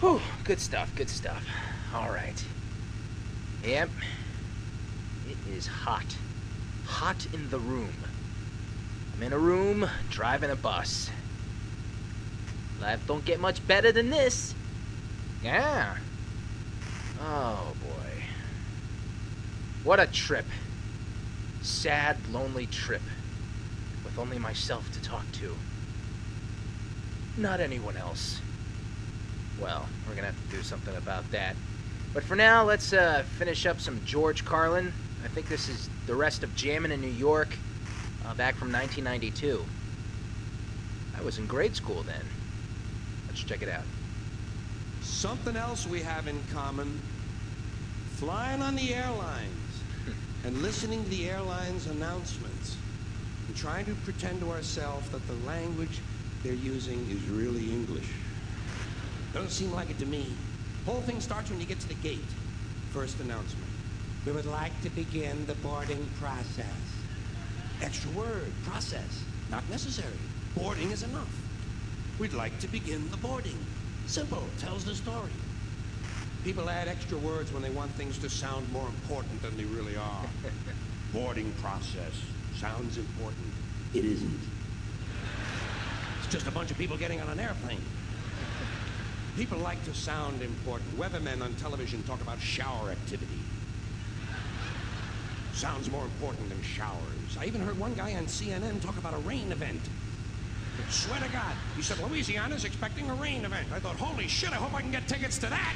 Whew, good stuff, good stuff. All right. Yep. It is hot. Hot in the room. I'm in a room, driving a bus. Life don't get much better than this. Yeah. Oh, boy. What a trip. Sad, lonely trip. With only myself to talk to. Not anyone else. Well, we're gonna have to do something about that. But for now, let's finish up some George Carlin. I think this is the rest of Jammin' in New York, back from 1992. I was in grade school then. Let's check it out. Something else we have in common. Flying on the airlines and listening to the airlines' announcements and trying to pretend to ourselves that the language they're using is really English. Doesn't seem like it to me. Whole thing starts when you get to the gate. First announcement. We would like to begin the boarding process. Extra word, process. Not necessary. Boarding is enough. We'd like to begin the boarding. Simple, tells the story. People add extra words when they want things to sound more important than they really are. Boarding process. Sounds important. It isn't. It's just a bunch of people getting on an airplane. People like to sound important. Weathermen on television talk about shower activity. Sounds more important than showers. I even heard one guy on CNN talk about a rain event. Swear to God, he said Louisiana's expecting a rain event. I thought, holy shit, I hope I can get tickets to that.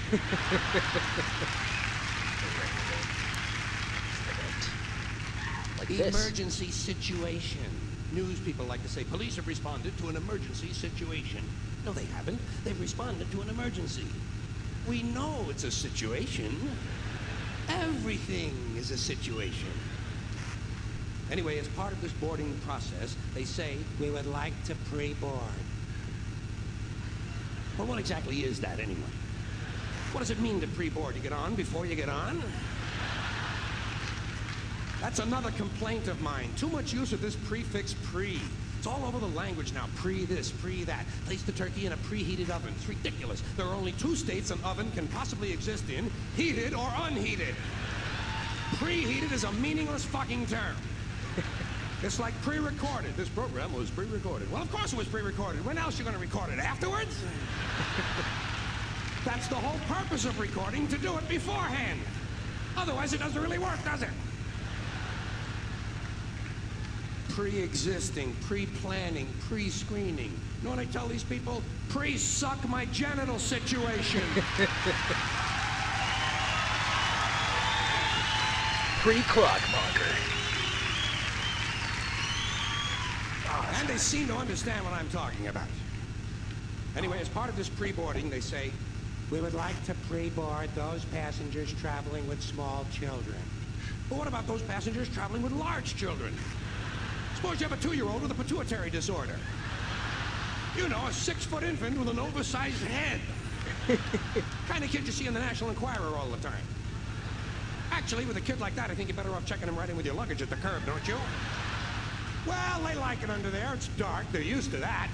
Like this. Emergency situation. News people like to say police have responded to an emergency situation. No, they haven't. They've responded to an emergency. We know it's a situation. Everything is a situation. Anyway, as part of this boarding process, they say, we would like to pre-board. Well, what exactly is that anyway? What does it mean to pre-board? You get on before you get on? That's another complaint of mine. Too much use of this prefix pre. It's all over the language now. Pre this, pre that. Place the turkey in a preheated oven. It's ridiculous. There are only two states an oven can possibly exist in, heated or unheated. Preheated is a meaningless fucking term. It's like pre-recorded. This program was pre-recorded. Well, of course it was pre-recorded. When else are you going to record it? Afterwards? That's the whole purpose of recording, to do it beforehand. Otherwise, it doesn't really work, does it? Pre-existing, pre-planning, pre-screening. You know what I tell these people? Pre-suck my genital situation. Pre-clockmonger. And they seem to understand what I'm talking about. Anyway, as part of this pre-boarding, they say, we would like to pre-board those passengers traveling with small children. But what about those passengers traveling with large children? Suppose you have a 2-year-old with a pituitary disorder. You know, a 6-foot infant with an oversized head. Kind of kid you see in the National Enquirer all the time. Actually, with a kid like that, I think you're better off checking him right in with your luggage at the curb, don't you? Well, they like it under there. It's dark. They're used to that.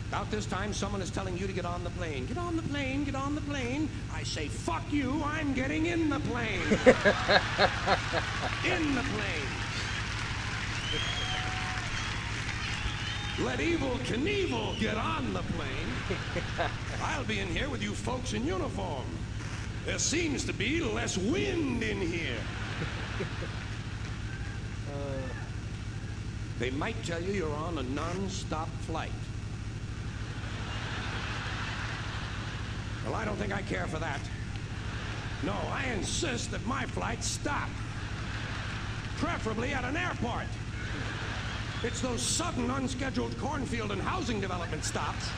About this time, someone is telling you to get on the plane. Get on the plane, get on the plane. I say, fuck you, I'm getting in the plane. In the plane. Let Evel Knievel get on the plane. I'll be in here with you folks in uniform. There seems to be less wind in here. They might tell you you're on a non-stop flight. Well, I don't think I care for that. No, I insist that my flights stop. Preferably at an airport. It's those sudden, unscheduled cornfield and housing development stops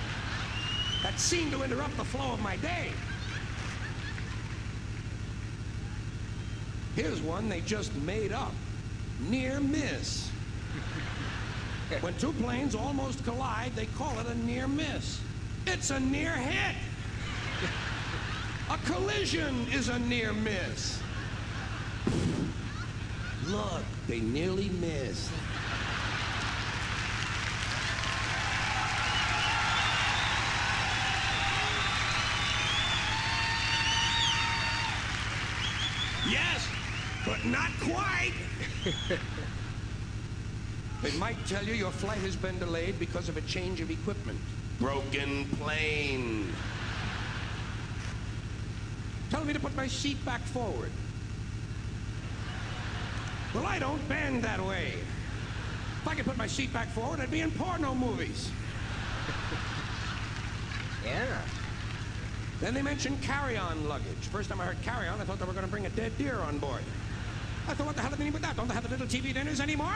that seem to interrupt the flow of my day. Here's one they just made up. Near miss. When two planes almost collide, they call it a near miss. It's a near hit. A collision is a near miss. Look, they nearly missed. but not quite. They might tell you your flight has been delayed because of a change of equipment. Broken plane. Tell me to put my seat back forward. Well, I don't bend that way. If I could put my seat back forward, I'd be in porno movies. Yeah. Then they mentioned carry-on luggage. First time I heard carry-on, I thought they were going to bring a dead deer on board. I thought, what the hell do they mean with that? Don't they have the little TV dinners anymore?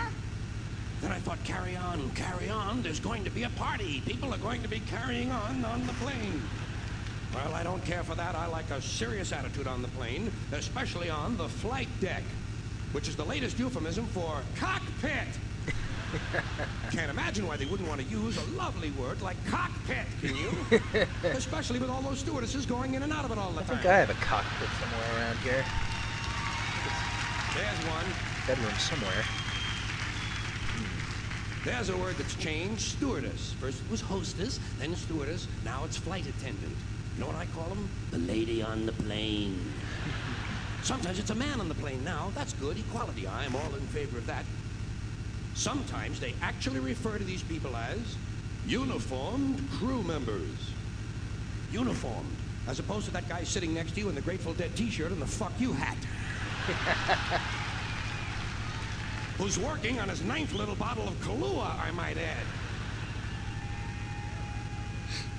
Then I thought, carry on, there's going to be a party. People are going to be carrying on the plane. Well, I don't care for that. I like a serious attitude on the plane, especially on the flight deck, which is the latest euphemism for cockpit. Can't imagine why they wouldn't want to use a lovely word like cockpit, can you? Especially with all those stewardesses going in and out of it all the time. I think I have a cockpit somewhere around here. There's one. Bedroom somewhere. There's a word that's changed. Stewardess. First it was hostess, then stewardess. Now it's flight attendant. You know what I call them? The lady on the plane. Sometimes it's a man on the plane now. That's good. Equality. I'm all in favor of that. Sometimes they actually refer to these people as uniformed crew members. Uniformed. As opposed to that guy sitting next to you in the Grateful Dead t-shirt and the fuck you hat. Who's working on his 9th little bottle of Kahlua, I might add.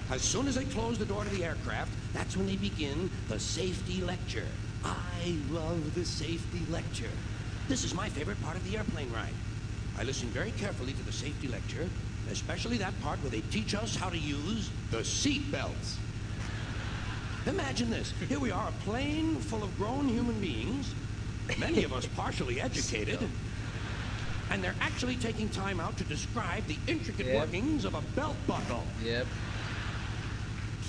As soon as they close the door to the aircraft, that's when they begin the safety lecture. I love the safety lecture. This is my favorite part of the airplane ride. I listen very carefully to the safety lecture, especially that part where they teach us how to use the seat belts. Imagine this. Here we are, a plane full of grown human beings, many of us partially educated, and they're actually taking time out to describe the intricate workings of a belt buckle. Yep.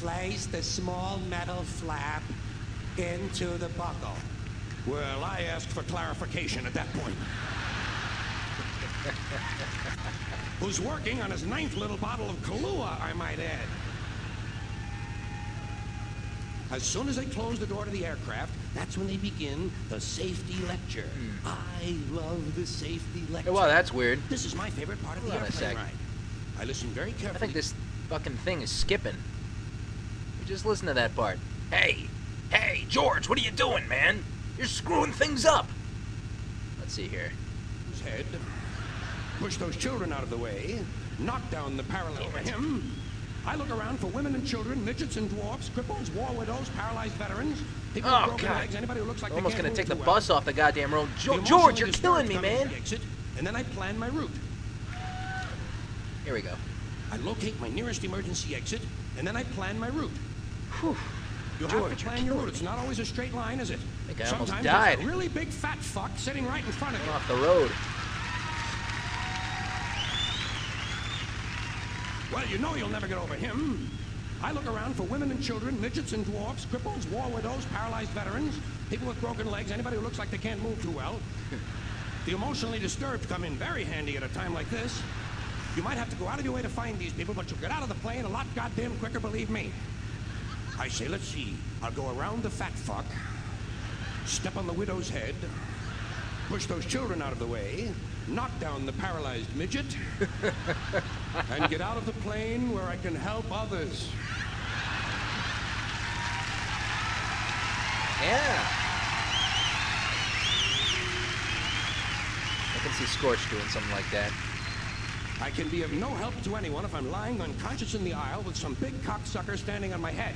Place the small metal flap into the buckle. Well, I asked for clarification at that point. Who's working on his 9th little bottle of Kahlua, I might add. As soon as they close the door to the aircraft, that's when they begin the safety lecture. I love the safety lecture. Well, that's weird. This is my favorite part of the airplane ride. I listen very carefully. I think this fucking thing is skipping. We just listen to that part. Hey, George, what are you doing, man? You're screwing things up. Let's see here. His head. Push those children out of the way. Knock down the parallel for him. I look around for women and children, midgets and dwarfs, cripples, war widows, paralyzed veterans, people with broken legs, anybody who looks like I'm almost gonna take the well. bus off the goddamn road. George, you're killing me, man. Exit, and then I plan my route. Here we go. I locate my nearest emergency exit, and then I plan my route. Whew. You have to plan your route. It's not always a straight line, is it? I think I Sometimes almost died. there's a really big fat fuck sitting right in front of you. Off the road. Well, you know you'll never get over him. I look around for women and children, midgets and dwarfs, cripples, war widows, paralyzed veterans, people with broken legs, anybody who looks like they can't move too well. The emotionally disturbed come in very handy at a time like this. You might have to go out of your way to find these people, but you'll get out of the plane a lot goddamn quicker, believe me. I say, let's see. I'll go around the fat fuck, step on the widow's head, push those children out of the way, knock down the paralyzed midget, and get out of the plane where I can help others. Yeah. I can see Scorch doing something like that. I can be of no help to anyone if I'm lying unconscious in the aisle with some big cocksucker standing on my head.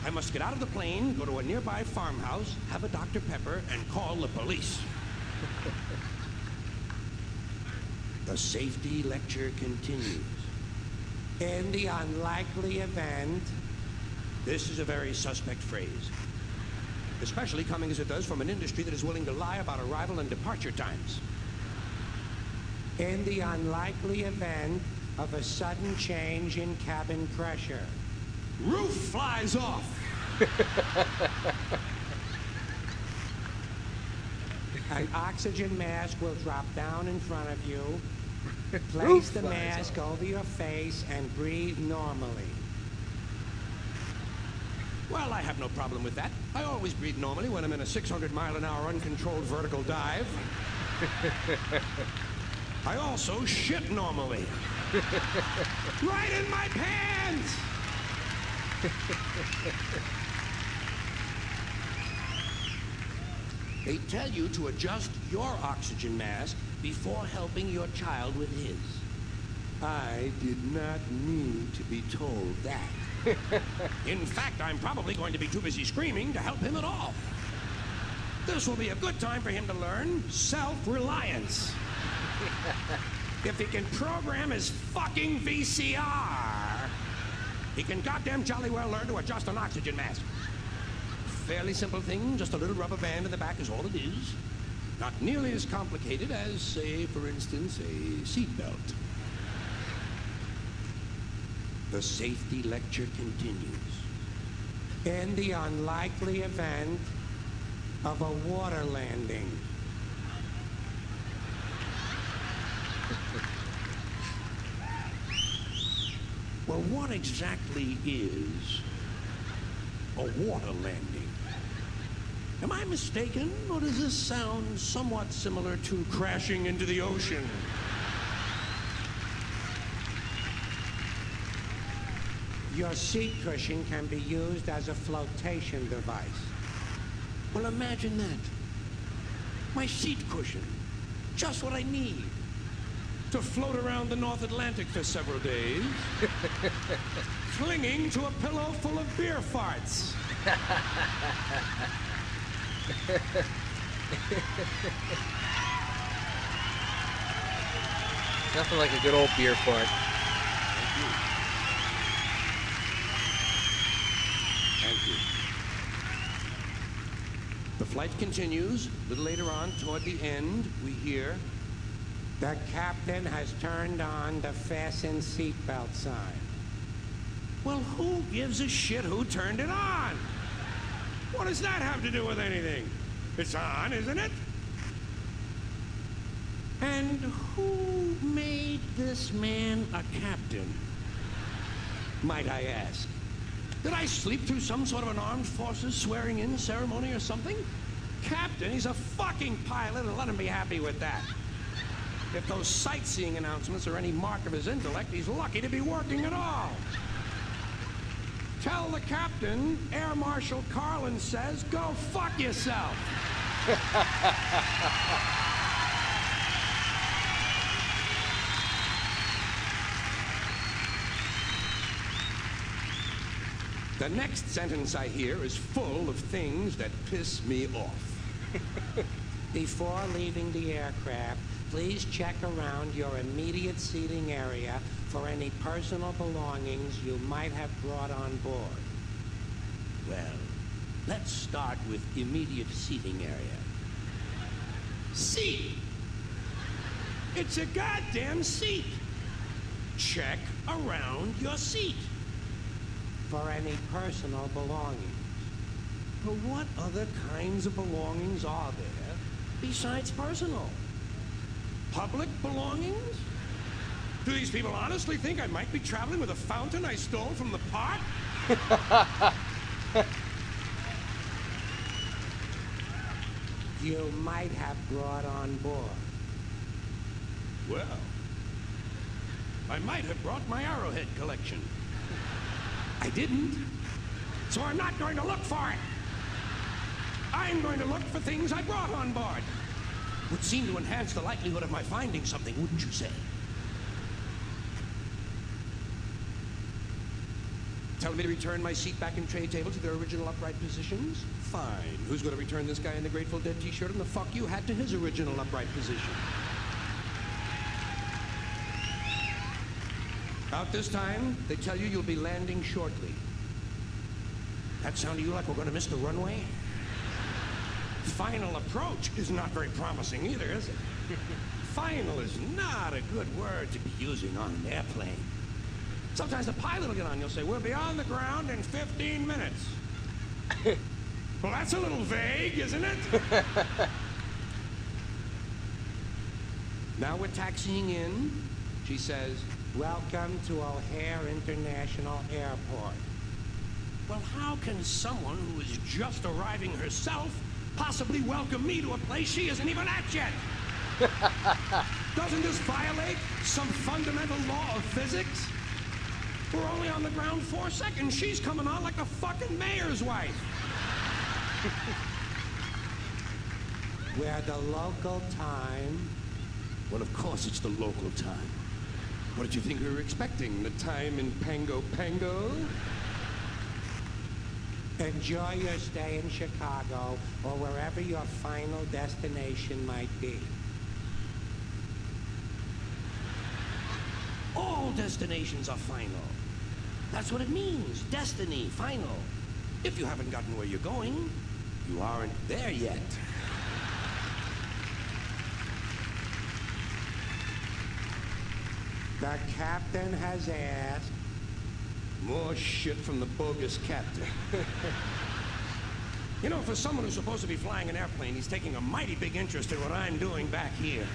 I must get out of the plane, go to a nearby farmhouse, have a Dr. Pepper, and call the police. The safety lecture continues. In the unlikely event, this is a very suspect phrase, especially coming as it does from an industry that is willing to lie about arrival and departure times. In the unlikely event of a sudden change in cabin pressure, roof flies off. An oxygen mask will drop down in front of you. Place the mask over your face and breathe normally. Well, I have no problem with that. I always breathe normally when I'm in a 600-mile-an-hour uncontrolled vertical dive. I also shit normally. Right in my pants! They tell you to adjust your oxygen mask before helping your child with his. I did not need to be told that. In fact, I'm probably going to be too busy screaming to help him at all. This will be a good time for him to learn self-reliance. If he can program his fucking VCR, he can goddamn jolly well learn to adjust an oxygen mask. Fairly simple thing, just a little rubber band in the back is all it is. Not nearly as complicated as, say, for instance, a seatbelt. The safety lecture continues. In the unlikely event of a water landing. Well, what exactly is a water landing? Am I mistaken, or does this sound somewhat similar to crashing into the ocean? Your seat cushion can be used as a flotation device. Well, imagine that. My seat cushion. Just what I need. To float around the North Atlantic for several days. Clinging to a pillow full of beer farts. Nothing like a good old beer fart. Thank you. The flight continues. A little later on, toward the end, we hear, "The captain has turned on the fasten seatbelt sign." Well, who gives a shit who turned it on? What does that have to do with anything? It's on, isn't it? And who made this man a captain? Might I ask? Did I sleep through some sort of an armed forces swearing-in ceremony or something? Captain, he's a fucking pilot, and let him be happy with that. If those sightseeing announcements are any mark of his intellect, he's lucky to be working at all. Tell the captain, Air Marshal Carlin says, go fuck yourself. The next sentence I hear is full of things that piss me off. Before leaving the aircraft, please check around your immediate seating area for any personal belongings you might have brought on board. Well, let's start with immediate seating area. Seat! It's a goddamn seat! Check around your seat for any personal belongings. But what other kinds of belongings are there besides personal? Public belongings? Do these people honestly think I might be traveling with a fountain I stole from the park? You might have brought on board. Well, I might have brought my arrowhead collection. I didn't, so I'm not going to look for it. I'm going to look for things I brought on board. Would seem to enhance the likelihood of my finding something, wouldn't you say? Tell me to return my seat back and tray table to their original upright positions? Fine. Who's going to return this guy in the Grateful Dead t-shirt and the fuck you hat to his original upright position? Out this time, they tell you you'll be landing shortly. That sound to you like we're going to miss the runway? Final approach is not very promising either, is it? Final is not a good word to be using on an airplane. Sometimes the pilot will get on, you'll say, we'll be on the ground in 15 minutes. Well, that's a little vague, isn't it? Now we're taxiing in. She says, welcome to O'Hare International Airport. Well, how can someone who is just arriving herself possibly welcome me to a place she isn't even at yet? Doesn't this violate some fundamental law of physics? We're only on the ground 4 seconds. She's coming on like the fucking mayor's wife. We're the local time. Well, of course it's the local time. What did you think we were expecting? The time in Pango Pango? Enjoy your stay in Chicago or wherever your final destination might be. All destinations are final. That's what it means. Destiny, final. If you haven't gotten where you're going, you aren't there yet. The captain has asked. More shit from the bogus captain. You know, for someone who's supposed to be flying an airplane, he's taking a mighty big interest in what I'm doing back here.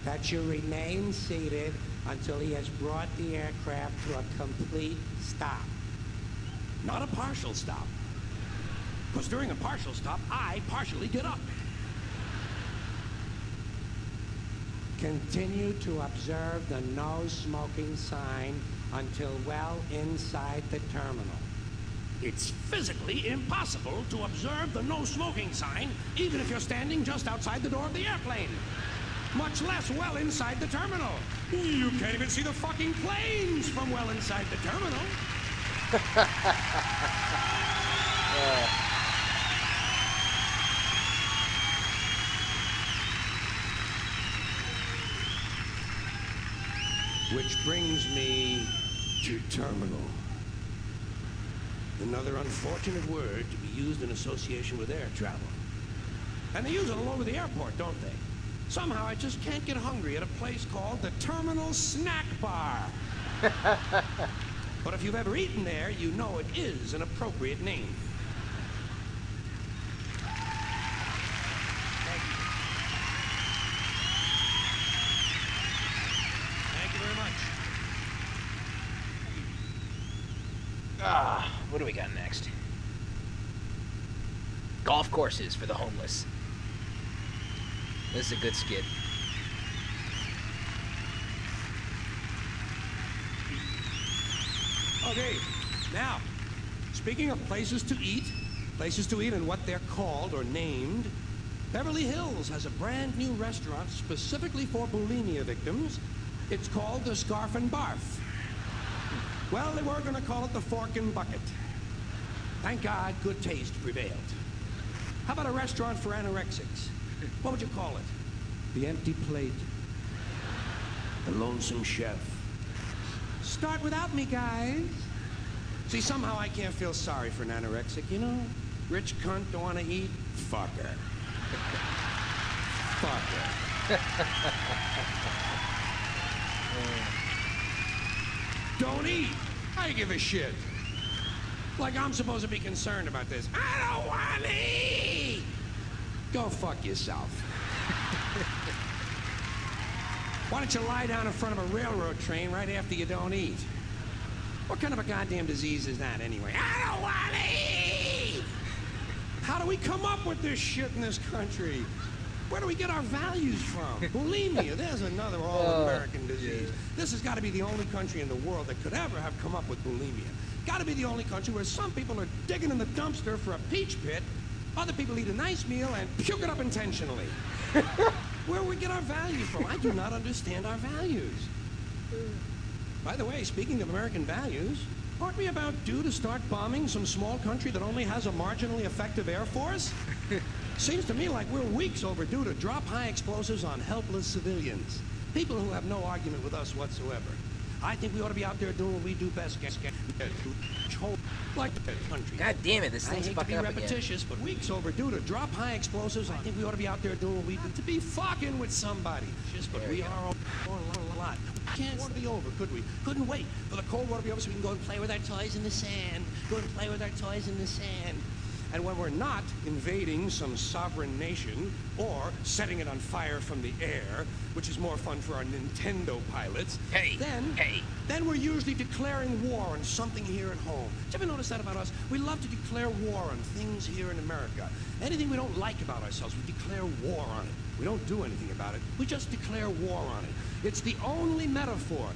That you remain seated until he has brought the aircraft to a complete stop. Not a partial stop. Because during a partial stop, I partially get up. Continue to observe the no smoking sign until well inside the terminal. It's physically impossible to observe the no smoking sign, even if you're standing just outside the door of the airplane. Much less well inside the terminal. You can't even see the fucking planes from well inside the terminal. Which brings me to terminal. Another unfortunate word to be used in association with air travel. And they use it all over the airport, don't they? Somehow I just can't get hungry at a place called the Terminal Snack Bar. But if you've ever eaten there, you know it is an appropriate name. Thank you. Thank you very much. What do we got next? Golf courses for the homeless. This is a good skit. Okay, now, speaking of places to eat and what they're called or named, Beverly Hills has a brand new restaurant specifically for bulimia victims. It's called the Scarf and Barf. Well, they were going to call it the Fork and Bucket. Thank God, good taste prevailed. How about a restaurant for anorexics? What would you call it? The Empty Plate. The Lonesome Chef. Start without me, guys. See, somehow I can't feel sorry for an anorexic, you know? Rich cunt, don't want to eat? Fuck her. Fuck her. Don't eat. I give a shit. Like I'm supposed to be concerned about this. I don't want to eat. Go fuck yourself. Why don't you lie down in front of a railroad train right after you don't eat? What kind of a goddamn disease is that anyway? I don't want to eat! How do we come up with this shit in this country? Where do we get our values from? Bulimia, there's another all-American disease. Yeah. This has got to be the only country in the world that could ever have come up with bulimia. Got to be the only country where some people are digging in the dumpster for a peach pit, other people eat a nice meal and puke it up intentionally. Where do we get our values from? I do not understand our values. By the way, speaking of American values, aren't we about due to start bombing some small country that only has a marginally effective air force? Seems to me like we're weeks overdue to drop high explosives on helpless civilians. People who have no argument with us whatsoever. I think we ought to be out there doing what we do best. Like the country. God damn it, this thing's fucking up again. I hate to be repetitious, but weeks overdue to drop high explosives. I think we ought to be out there doing what we do to be fucking with somebody. But we are a lot. Can't be over, could we? Couldn't wait for the Cold War to be over so we can go and play with our toys in the sand. Go and play with our toys in the sand. And when we're not invading some sovereign nation or setting it on fire from the air, which is more fun for our Nintendo pilots, then we're usually declaring war on something here at home. Did you ever notice that about us? We love to declare war on things here in America. Anything we don't like about ourselves, we declare war on it. We don't do anything about it. We just declare war on it. It's the only metaphor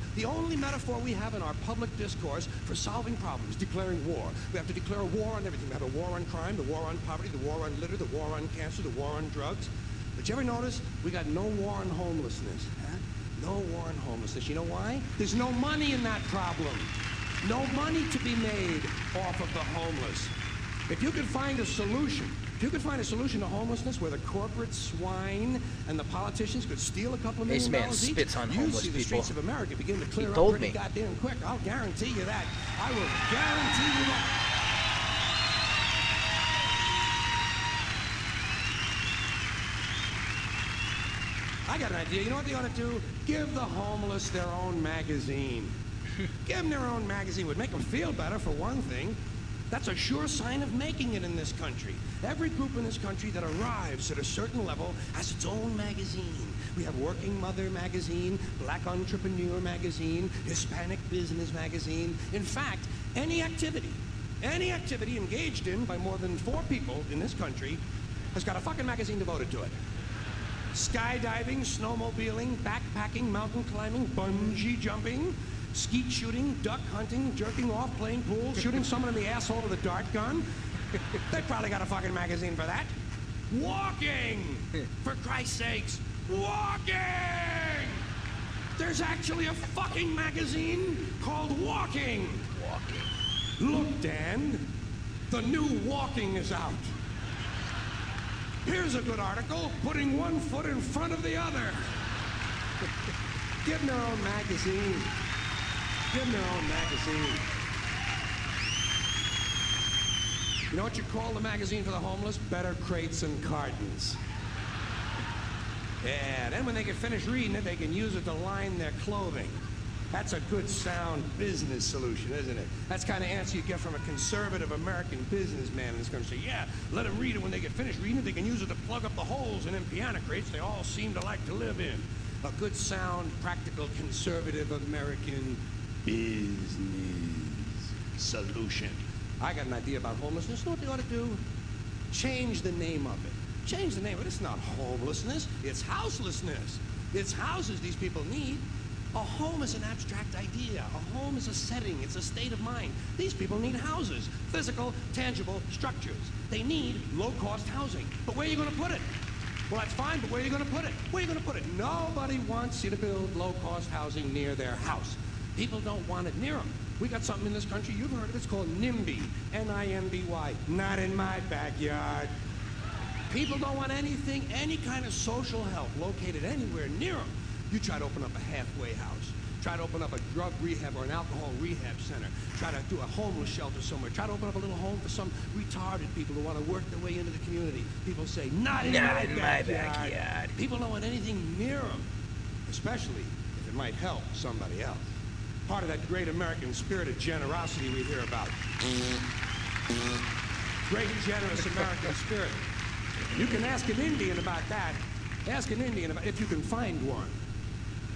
we have in our public discourse for solving problems, declaring war. We have to declare war on everything. We have a war on crime, the war on poverty, the war on litter, the war on cancer, the war on drugs. But you ever notice we got no war on homelessness? Huh? No war on homelessness. You know why? There's no money in that problem. No money to be made off of the homeless. If you could find a solution, to homelessness where the corporate swine and the politicians could steal a couple of $1 million This man spits on homeless you'd see the people. streets of America begin to clear He up told pretty me. goddamn quick. I'll guarantee you that. I will guarantee you that. I got an idea. You know what they ought to do? Give the homeless their own magazine. Give them their own magazine. Would make them feel better, for one thing. That's a sure sign of making it in this country. Every group in this country that arrives at a certain level has its own magazine. We have Working Mother magazine, Black Entrepreneur magazine, Hispanic Business magazine. In fact, any activity engaged in by more than 4 people in this country has got a fucking magazine devoted to it. Skydiving, snowmobiling, backpacking, mountain climbing, bungee jumping, skeet shooting, duck hunting, jerking off, playing pool, shooting someone in the asshole with a dart gun. They probably got a fucking magazine for that. Walking! For Christ's sakes, walking! There's actually a fucking magazine called Walking. Look, Dan, the new Walking is out. Here's a good article, putting one foot in front of the other. Give them their own magazine. Give them their own magazine. You know what you call the magazine for the homeless? Better Crates and Cartons. Yeah, then when they get finished reading it, they can use it to line their clothing. That's a good, sound business solution, isn't it? That's the kind of answer you get from a conservative American businessman that's going to say, yeah, let them read it. When they get finished reading it, they can use it to plug up the holes in them piano crates they all seem to like to live in. A good, sound, practical, conservative American business solution. I got an idea about homelessness. You know what they ought to do? Change the name of it. Change the name of it. It's not homelessness. It's houselessness. It's houses these people need. A home is an abstract idea. A home is a setting. It's a state of mind. These people need houses. Physical, tangible structures. They need low-cost housing. But where are you going to put it? Well, that's fine, but where are you going to put it? Where are you going to put it? Nobody wants you to build low-cost housing near their house. People don't want it near them. We got something in this country, you've heard of it, it's called NIMBY. N-I-M-B-Y. Not in my backyard. People don't want anything, any kind of social help located anywhere near them. You try to open up a halfway house. Try to open up a drug rehab or an alcohol rehab center. Try to do a homeless shelter somewhere. Try to open up a little home for some retarded people who want to work their way into the community. People say, not in my backyard. People don't want anything near them, especially if it might help somebody else. Part of that great American spirit of generosity we hear about. Great, generous American spirit. You can ask an Indian about that. Ask an Indian about if you can find one.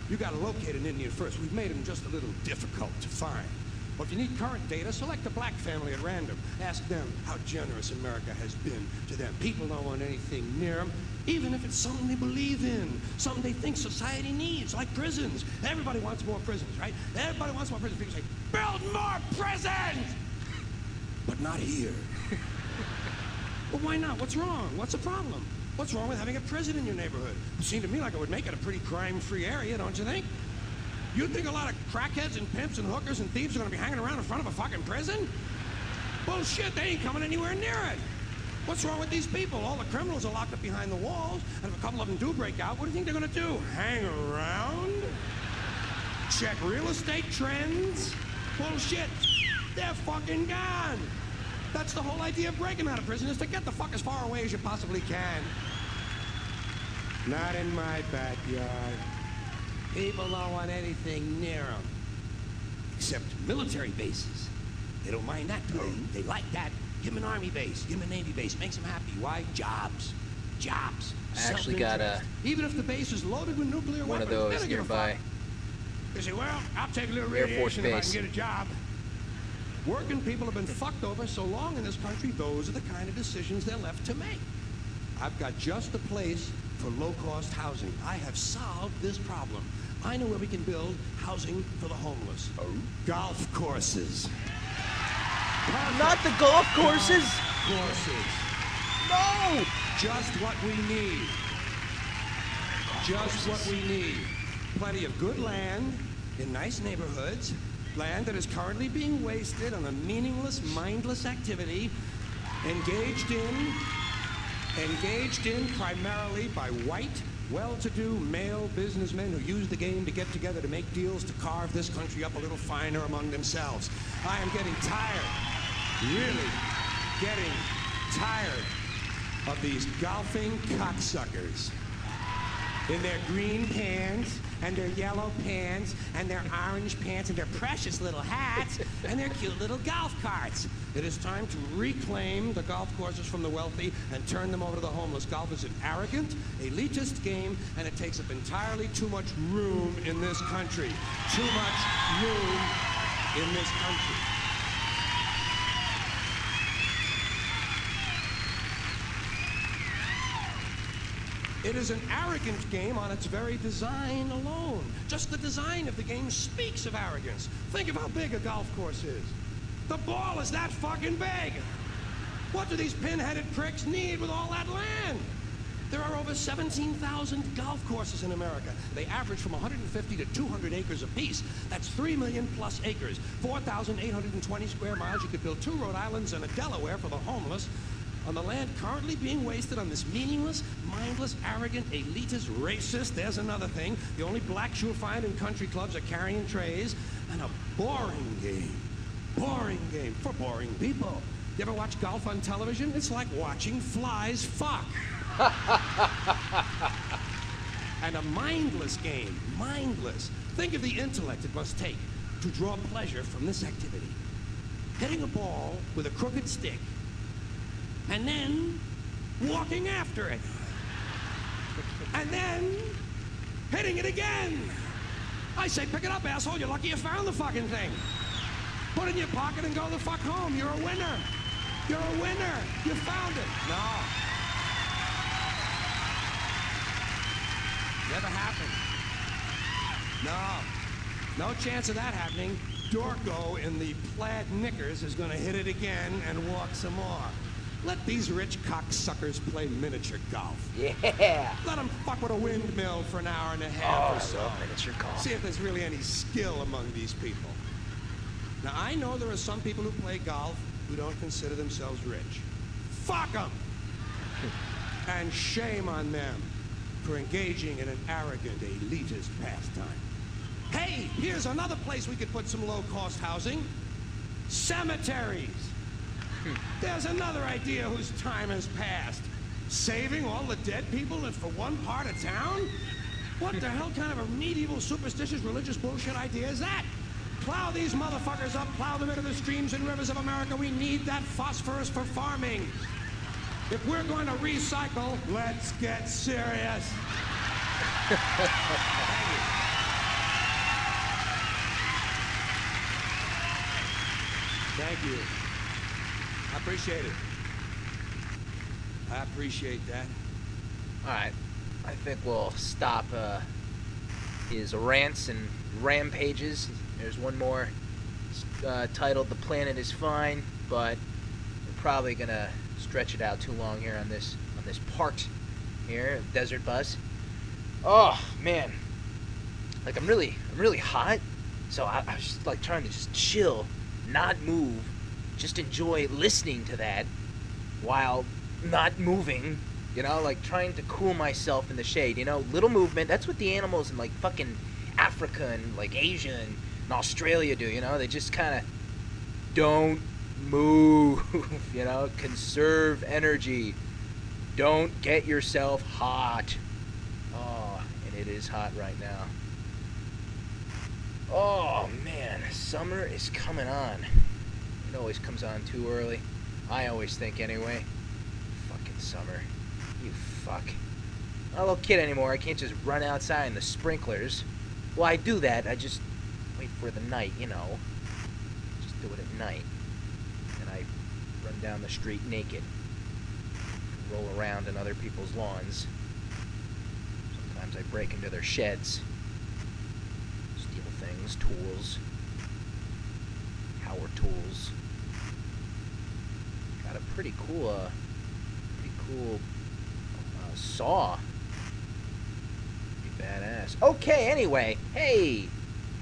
You got to locate an Indian first. We've made them just a little difficult to find. Well, if you need current data, select a black family at random. Ask them how generous America has been to them. People don't want anything near them, even if it's something they believe in, something they think society needs, like prisons. Everybody wants more prisons, right? Everybody wants more prisons. People say, build more prisons! But not here. Well, why not? What's wrong? What's the problem? What's wrong with having a prison in your neighborhood? It seemed to me like it would make it a pretty crime-free area, don't you think? You think a lot of crackheads and pimps and hookers and thieves are going to be hanging around in front of a fucking prison? Bullshit, they ain't coming anywhere near it. What's wrong with these people? All the criminals are locked up behind the walls, and if a couple of them do break out, what do you think they're going to do? Hang around? Check real estate trends? Bullshit, they're fucking gone. That's the whole idea of breaking out of prison, is to get the fuck as far away as you possibly can. Not in my backyard. People don't want anything near them. Except military bases. They don't mind that. They like that. Give him an Army base. Give him a Navy base. Makes him happy. Why? Jobs. Jobs. I actually got a even if the base is loaded with nuclear one weapons, of they those don't give a nearby. fuck. They say, well, I'll take a little Air Force radiation if I base. can get a job. Working people have been fucked over so long in this country, those are the kind of decisions they're left to make. I've got just the place for low-cost housing. I have solved this problem. I know where we can build housing for the homeless. Oh. Golf courses. Not the golf courses. Courses. No. Just what we need. Just what we need. Plenty of good land in nice neighborhoods. Land that is currently being wasted on a meaningless, mindless activity engaged in primarily by white, well-to-do male businessmen who use the game to get together to make deals to carve this country up a little finer among themselves. I am getting tired, really getting tired of these golfing cocksuckers in their green pants and their yellow pants and their orange pants and their precious little hats and their cute little golf carts. It is time to reclaim the golf courses from the wealthy and turn them over to the homeless. Golf is an arrogant, elitist game, and it takes up entirely too much room in this country. Too much room in this country. It is an arrogant game on its very design alone. Just the design of the game speaks of arrogance. Think of how big a golf course is. The ball is that fucking big. What do these pin-headed pricks need with all that land? There are over 17,000 golf courses in America. They average from 150 to 200 acres apiece. That's 3 million plus acres. 4,820 square miles. You could build 2 Rhode Islands and a Delaware for the homeless on the land currently being wasted on this meaningless, mindless, arrogant, elitist, racist, there's another thing. The only blacks you'll find in country clubs are carrying trays, and a boring game. Boring game for boring people. You ever watch golf on television? It's like watching flies fuck. And a mindless game, mindless. Think of the intellect it must take to draw pleasure from this activity. Hitting a ball with a crooked stick and then walking after it. And then hitting it again. I say, pick it up, asshole. You're lucky you found the fucking thing. Put it in your pocket and go the fuck home. You're a winner. You're a winner. You found it. No. Never happened. No. No chance of that happening. Dorco in the plaid knickers is going to hit it again and walk some more. Let these rich cocksuckers play miniature golf. Yeah. Let them fuck with a windmill for an hour and a half or so. I love miniature golf. See if there's really any skill among these people. Now, I know there are some people who play golf who don't consider themselves rich. Fuck them! And shame on them for engaging in an arrogant, elitist pastime. Hey, here's another place we could put some low-cost housing. Cemeteries. There's another idea whose time has passed. Saving all the dead people for one part of town? What the hell kind of a medieval, superstitious, religious bullshit idea is that? Plow these motherfuckers up, plow them into the streams and rivers of America. We need that phosphorus for farming. If we're going to recycle, let's get serious. Thank you. I appreciate it. I appreciate that. All right. I think we'll stop his rants and rampages. There's one more titled "The Planet Is Fine," but we're probably gonna stretch it out too long here on this part here, Desert Bus. Oh man, like I'm really hot, so I was just like trying to just chill, not move, just enjoy listening to that while not moving, you know, like trying to cool myself in the shade, you know, little movement. That's what the animals in like fucking Africa and like Asia and Australia do, you know, they just kind of don't move, you know, conserve energy, don't get yourself hot. Oh, and it is hot right now. Oh man, summer is coming on. It always comes on too early. I always think anyway. Fucking summer. You fuck. I'm not a little kid anymore. I can't just run outside in the sprinklers. Well, I do that. I just wait for the night, you know. Just do it at night. And I run down the street naked. Roll around in other people's lawns. Sometimes I break into their sheds. Steal things, tools. Power tools. Got a pretty cool saw. Pretty badass. Okay, anyway. Hey,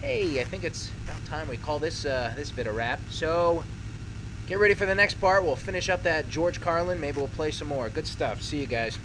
I think it's about time we call this this bit a wrap. So, get ready for the next part. We'll finish up that George Carlin. Maybe we'll play some more. Good stuff. See you guys.